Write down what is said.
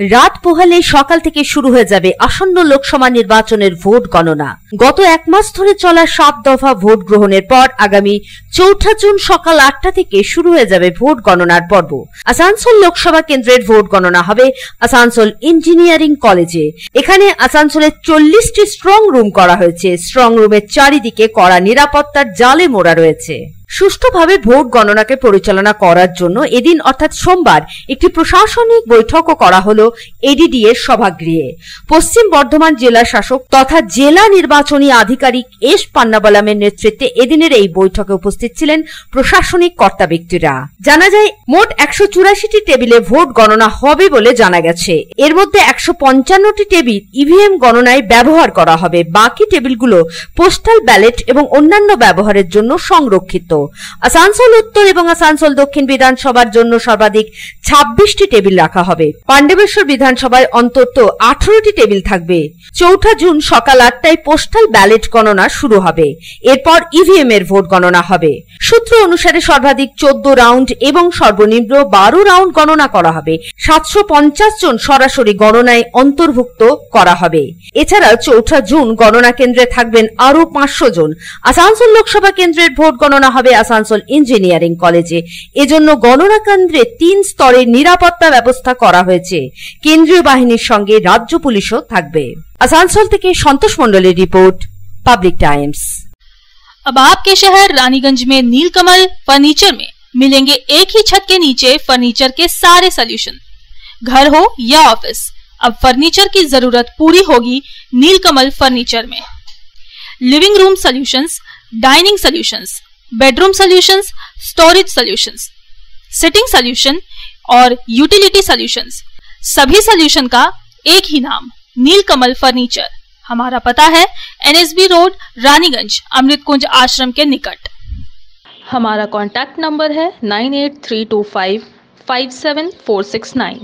রাত পোহালে সকাল থেকে শুরু হয়ে যাবে আসন্ন লোকসভা নির্বাচনের ভোট গণনা। গত এক মাস ধরে চলা 7 দফা ভোট গ্রহণের পর আগামী 4 জুন সকাল 8টা থেকে শুরু হয়ে যাবে ভোট গণনার পর্ব। আসানসোল লোকসভা কেন্দ্রের ভোট গণনা হবে আসানসোল ইঞ্জিনিয়ারিং কলেজে। এখানে আসানসোলের 40টি স্ট্রং রুম করা হয়েছে। স্ট্রং রুমের চারিদিকে কড়া নিরাপত্তার জালে মোড়া রয়েছে। সুষ্ঠুভাবে ভোট গণনাকে পরিচালনা করার জন্য এদিন অর্থাৎ সোমবার একটি প্রশাসনিক বৈঠকও করা হলো এডিডি এর সভাগৃহে। পশ্চিম বর্ধমান জেলা শাসক তথা জেলা নির্বাচনী আধিকারিক এস পান্নাবালামের নেতৃত্বে এদিনের এই বৈঠকে উপস্থিত ছিলেন প্রশাসনিক কর্তা ব্যক্তিরা। জানা যায় মোট 184টি টেবিলে ভোট গণনা হবে বলে জানা গেছে। এর মধ্যে 155টি টেবিল ইভিএম গণনায় ব্যবহার করা হবে। বাকি টেবিলগুলো পোস্টাল ব্যালট এবং অন্যান্য ব্যবহারের জন্য সংরক্ষিত। আসানসোল উত্তর এবং আসানসোল দক্ষিণ বিধানসভার জন্য সর্বাধিক 26টি টেবিল রাখা হবে। পাণ্ডবেশ্বর বিধানসভায় অন্তত 18টি টেবিল থাকবে। 4 জুন সকাল 8টায় পোস্টাল ব্যালট গণনা শুরু হবে। এরপর ইভিএম এর ভোট গণনা হবে। সূত্র অনুসারে সর্বাধিক 14 রাউন্ড এবং সর্বনিম্ন 12 রাউন্ড গণনা করা হবে। 750 জন সরাসরি গণনায় অন্তর্ভুক্ত করা হবে। এছাড়া 4 জুন গণনা কেন্দ্রে থাকবেন আরো 500 জন। আসানসোল লোকসভা কেন্দ্রের ভোট গণনা হবে আসানসোল ইঞ্জিনিয়ারিং কলেজে। এজন্য গণনা কেন্দ্রে 3 স্তরের নিরাপত্তা ব্যবস্থা করা হয়েছে। কেন্দ্রীয় বাহিনীর সঙ্গে রাজ্য পুলিশও থাকবে। আসানসোল থেকে সন্তোষ মণ্ডলের রিপোর্ট, পাবলিক टाइम्स। अब आपके शहर रानीगंज में नीलकमल फर्नीचर में मिलेंगे एक ही छत के नीचे फर्नीचर के सारे सॉल्यूशन। घर हो या ऑफिस, अब फर्नीचर की जरूरत पूरी होगी नीलकमल फर्नीचर में। Living room solutions, dining solutions, bedroom solutions, storage solutions, sitting solution और यूटिलिटी सॉल्यूशंस, सभी सॉल्यूशन का एक ही नाम, नीलकमल फर्नीचर। हमारा पता है NSB रोड, रानीगंज, अमृत कुंज आश्रम के निकट। हमारा कॉन्टैक्ट नंबर है 9832557469।